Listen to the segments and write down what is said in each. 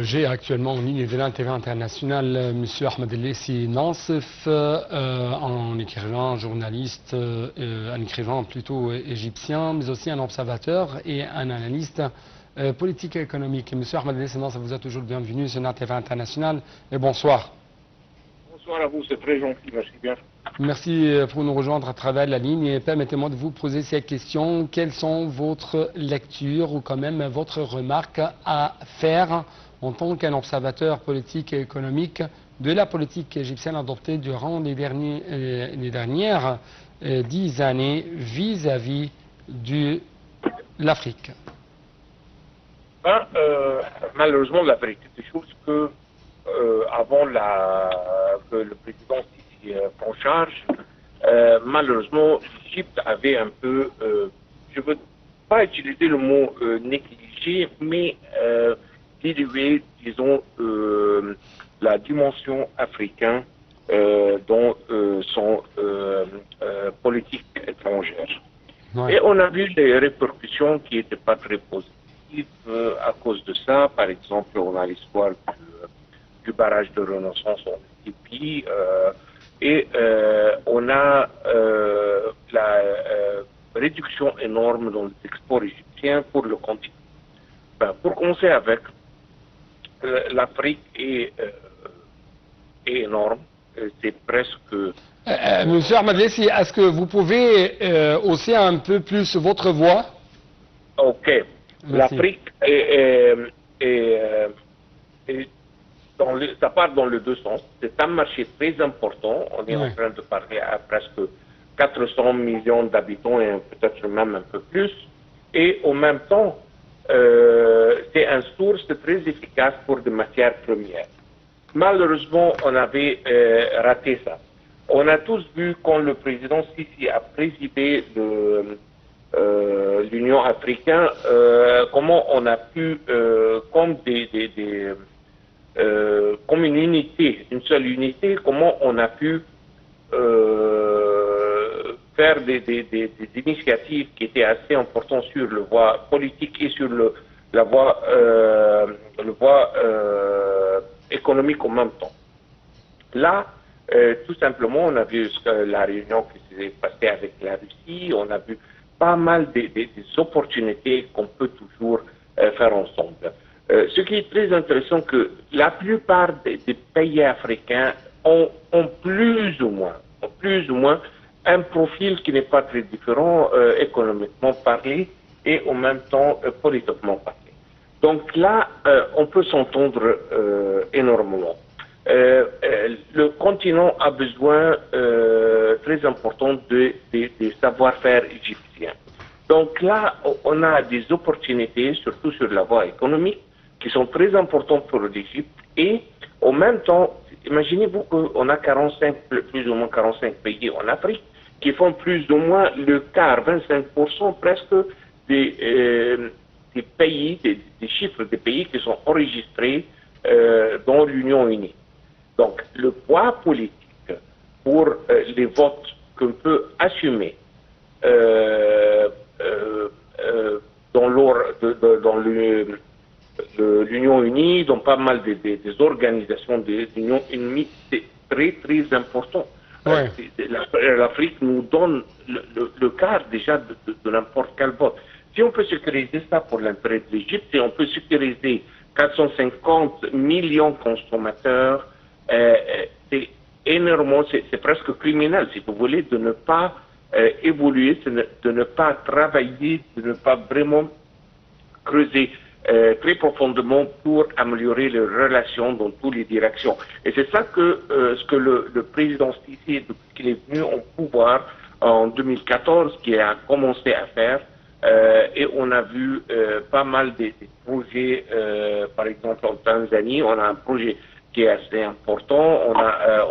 J'ai actuellement en ligne de l'intérêt international M. Ahmed El-Lessi Nansef, un écrivain, journaliste, un écrivain plutôt égyptien, mais aussi un observateur et un analyste politique et économique. M. Ahmed El-Lessi Nansef, vous êtes toujours le bienvenu sur l'intérêt international et bonsoir. Bonsoir à vous, c'est très gentil, merci bien. Merci pour nous rejoindre à travers la ligne et permettez-moi de vous poser cette question. Quelles sont votre lecture ou quand même votre remarque à faire en tant qu'un observateur politique et économique de la politique égyptienne adoptée durant les dernières 10 années vis-à-vis de l'Afrique? Malheureusement, la vérité des choses que avant que le président Sisi prend charge, malheureusement, l'Égypte avait un peu, je ne veux pas utiliser le mot négligé, mais dilué, disons, la dimension africaine dans son politique étrangère. Ouais. Et on a vu des répercussions qui n'étaient pas très positives à cause de ça. Par exemple, on a l'histoire du barrage de Renaissance en Éthiopie et on a la réduction énorme dans les exports égyptiens pour le continent. Pour commencer avec, l'Afrique est énorme, c'est presque... Monsieur Ahmed El-Lessi, est-ce que vous pouvez hausser un peu plus votre voix? Ok. L'Afrique ça part dans les deux sens. C'est un marché très important. On est en train de parler à presque 400 millions d'habitants et peut-être même un peu plus. Et en même temps, c'est une source très efficace pour des matières premières. Malheureusement, on avait raté ça. On a tous vu quand le président Sisi a présidé l'Union africaine, comment on a pu, comme comme une unité, une seule unité, comment on a pu faire des initiatives qui étaient assez importantes sur le voie politique et sur la voie économique en même temps. Là, tout simplement, on a vu la réunion qui s'est passée avec la Russie, on a vu pas mal des opportunités qu'on peut toujours faire ensemble. Ce qui est très intéressant, que la plupart des pays africains ont plus ou moins un profil qui n'est pas très différent économiquement parlé et en même temps politiquement parlé. Donc là, on peut s'entendre énormément. Le continent a besoin très important des savoir-faire égyptiens. Donc là, on a des opportunités, surtout sur la voie économique, qui sont très importantes pour l'Égypte. Et en même temps, imaginez-vous qu'on a plus ou moins 45 pays en Afrique qui font plus ou moins le quart, 25% presque des pays, des chiffres des pays qui sont enregistrés dans l'Union unie. Donc, le poids politique pour les votes qu'on peut assumer dans l'Union unie, dans pas mal des organisations de l'Union unie, c'est très, très important. Ouais. L'Afrique nous donne le quart déjà de n'importe quel vote. Si on peut sécuriser ça pour l'intérêt de l'Égypte, si on peut sécuriser 450 millions de consommateurs, c'est énormément, c'est presque criminel, si vous voulez, de ne pas évoluer, de ne pas travailler, de ne pas vraiment creuser très profondément pour améliorer les relations dans toutes les directions. Et c'est ça que ce que le président Sisi, depuis qu'il est venu au pouvoir en 2014, qui a commencé à faire, et on a vu pas mal des projets, par exemple en Tanzanie, on a un projet qui est assez important.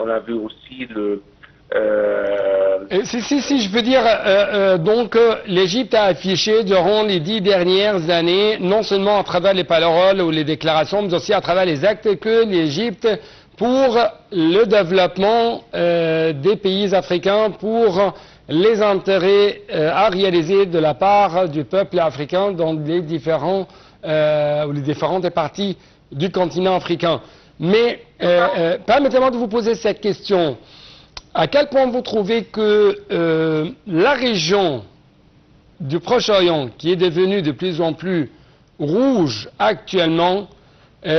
On a vu aussi Si je peux dire, donc l'Égypte a affiché durant les 10 dernières années, non seulement à travers les paroles ou les déclarations, mais aussi à travers les actes, que l'Égypte, pour le développement des pays africains, pour les intérêts à réaliser de la part du peuple africain dans les différentes parties du continent africain. Mais permettez-moi de vous poser cette question. À quel point vous trouvez que la région du Proche-Orient, qui est devenue de plus en plus rouge actuellement, et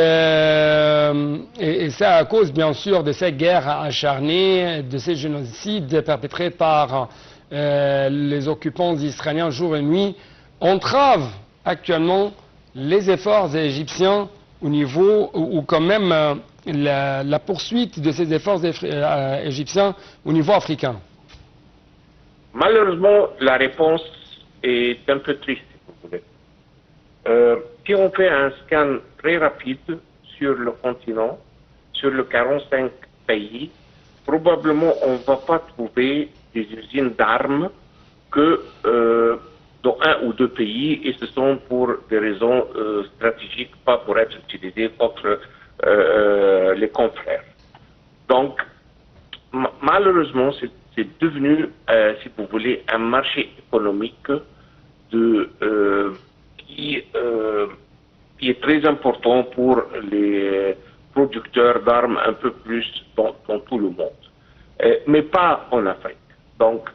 ça à cause bien sûr de cette guerre acharnée, de ces génocides perpétrés par les occupants israéliens jour et nuit, entrave actuellement les efforts égyptiens au niveau, ou quand même la poursuite de ces efforts égyptiens au niveau africain? Malheureusement, la réponse est un peu triste, si vous voulez. Si on fait un scan très rapide sur le continent, sur le 45 pays, probablement on ne va pas trouver des usines d'armes que dans un ou deux pays, et ce sont pour des raisons stratégiques, pas pour être utilisées contre les confrères. Donc, malheureusement, c'est devenu, si vous voulez, un marché économique qui est très important pour les producteurs d'armes un peu plus dans tout le monde, mais pas en Afrique. Donc,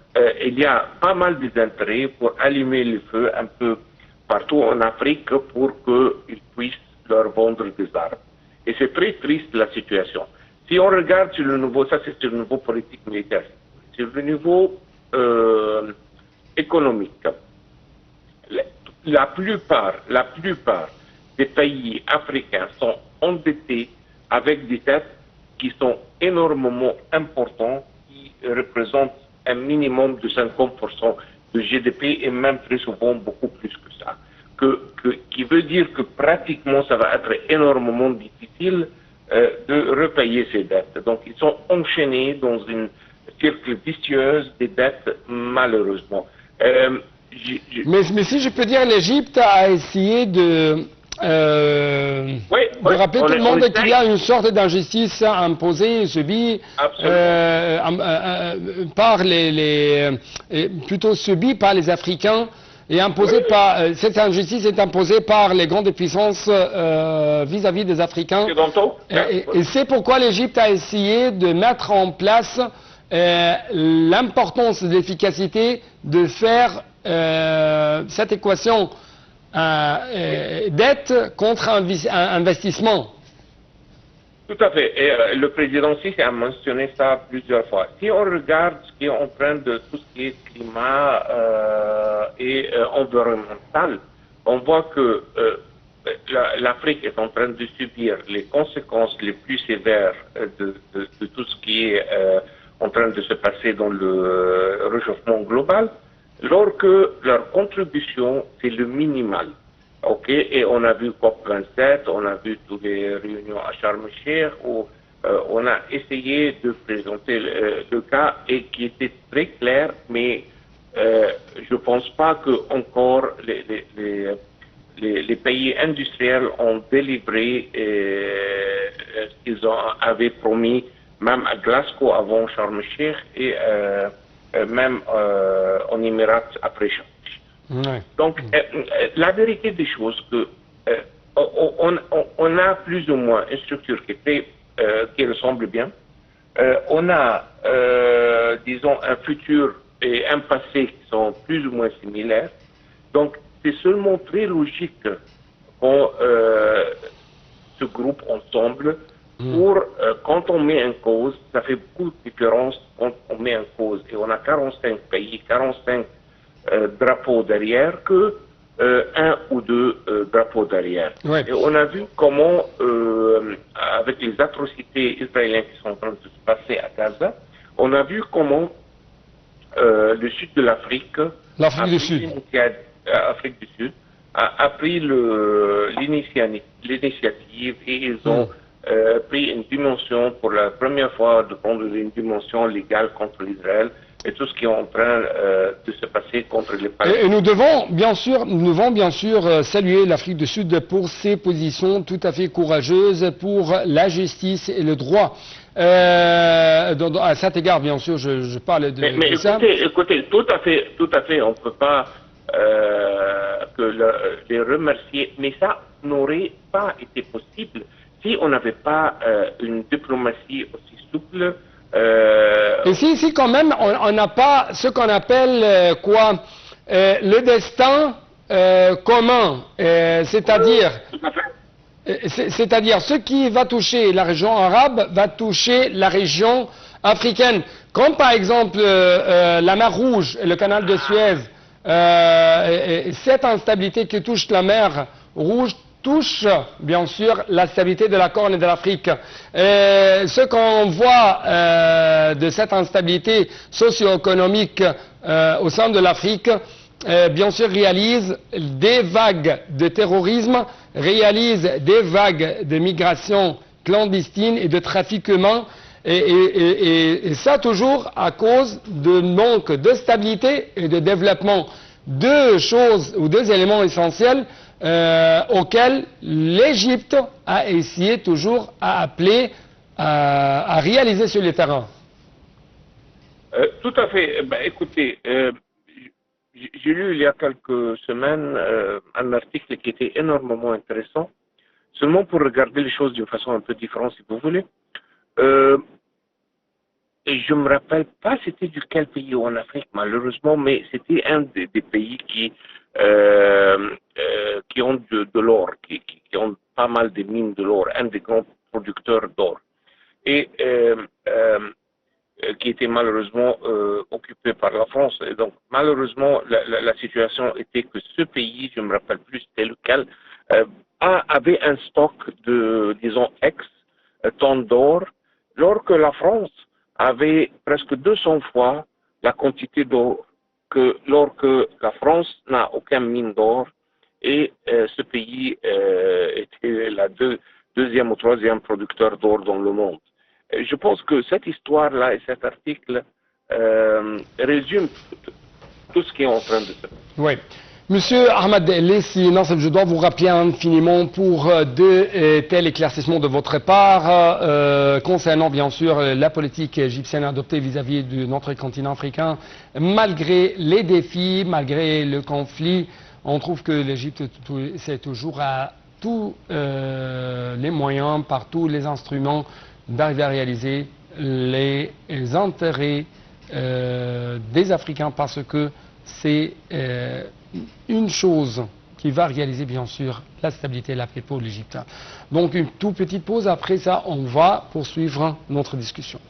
il y a pas mal d'intérêts pour allumer le feu un peu partout en Afrique pour qu'ils puissent leur vendre des armes. Et c'est très triste la situation. Si on regarde sur le nouveau, ça c'est sur le niveau politique militaire, sur le niveau économique, la plupart des pays africains sont endettés avec des dettes qui sont énormément importantes, qui représentent un minimum de 50% de GDP et même très souvent beaucoup plus que ça. Qui veut dire que pratiquement ça va être énormément difficile de repayer ces dettes. Donc ils sont enchaînés dans une cercle vicieuse des dettes, malheureusement. Mais si je peux dire, l'Égypte a essayé de rappeler tout le monde qu'il y a une sorte d'injustice imposée, subie plutôt subie par les Africains, et imposée cette injustice est imposée par les grandes puissances vis-à-vis des Africains. Et c'est pourquoi l'Égypte a essayé de mettre en place l'importance de l'efficacité de faire cette équation dette contre investissement. Tout à fait. Et le président Sisi a mentionné ça plusieurs fois. Si on regarde ce qui est en train de tout ce qui est climat et environnemental, on voit que l'Afrique est en train de subir les conséquences les plus sévères de tout ce qui est en train de se passer dans le réchauffement global, alors que leur contribution, c'est le minimal. OK, et on a vu COP27, on a vu toutes les réunions à Sharm el-Sheikh où on a essayé de présenter le cas et qui était très clair, mais je ne pense pas que encore les pays industriels ont délivré ce qu'ils avaient promis, même à Glasgow avant Sharm el-Sheikh et même en Émirats après Sharm el-Sheikh. Ouais. Donc, la vérité des choses, que on a plus ou moins une structure qui ressemble bien. On a, disons, un futur et un passé qui sont plus ou moins similaires. Donc, c'est seulement très logique qu'on se groupe ensemble pour, quand on met en cause, ça fait beaucoup de différence quand on met en cause. Et on a 45 pays, 45 drapeaux derrière que un ou deux drapeaux derrière. Ouais. Et on a vu comment, avec les atrocités israéliennes qui sont en train de se passer à Gaza, on a vu comment le sud de l'Afrique, l'Afrique du Sud, a pris l'initiative et ils ont pris une dimension pour la première fois de prendre une dimension légale contre l'Israël et tout ce qui est en train de se passer contre les Palestiniens. Et nous devons bien sûr saluer l'Afrique du Sud pour ses positions tout à fait courageuses pour la justice et le droit. À cet égard, bien sûr, je parle de ça. Mais écoutez, tout à fait, on ne peut pas les remercier. Mais ça, n'aurait pas été possible si on n'avait pas une diplomatie aussi souple. Et si quand même on n'a pas ce qu'on appelle le destin commun, c'est-à-dire ce qui va toucher la région arabe va toucher la région africaine. Comme par exemple la mer Rouge et le canal de Suez, cette instabilité qui touche la mer Rouge touche bien sûr la stabilité de la Corne et de l'Afrique. Ce qu'on voit de cette instabilité socio-économique au sein de l'Afrique, bien sûr réalise des vagues de terrorisme, réalise des vagues de migration clandestine et de trafic humain, et ça toujours à cause de manque de stabilité et de développement. Deux choses ou deux éléments essentiels auxquels l'Égypte a essayé toujours à appeler à réaliser sur le terrain. Tout à fait. Écoutez, j'ai lu il y a quelques semaines un article qui était énormément intéressant, seulement pour regarder les choses d'une façon un peu différente, si vous voulez. Et je ne me rappelle pas c'était du quel pays en Afrique, malheureusement, mais c'était un des pays qui ont de l'or, qui ont pas mal de mines de l'or, un des grands producteurs d'or. Et qui était malheureusement occupé par la France. Et donc, malheureusement, la situation était que ce pays, je ne me rappelle plus c'était lequel, avait un stock de, disons, tonnes d'or, alors que la France avait presque 200 fois la quantité d'or alors que la France n'a aucune mine d'or, et ce pays était la deuxième ou troisième producteur d'or dans le monde. Je pense que cette histoire-là et cet article résument tout ce qui est en train de se passer. Oui. Monsieur Ahmed Lessi, je dois vous rappeler infiniment pour de tels éclaircissements de votre part concernant bien sûr la politique égyptienne adoptée vis-à-vis de notre continent africain. Malgré les défis, malgré le conflit, on trouve que l'Égypte c'est toujours à tous les moyens, par tous les instruments, d'arriver à réaliser les intérêts des Africains, parce que c'est une chose qui va réaliser bien sûr la stabilité et la paix pour l'Égypte. Donc une toute petite pause, après ça on va poursuivre notre discussion.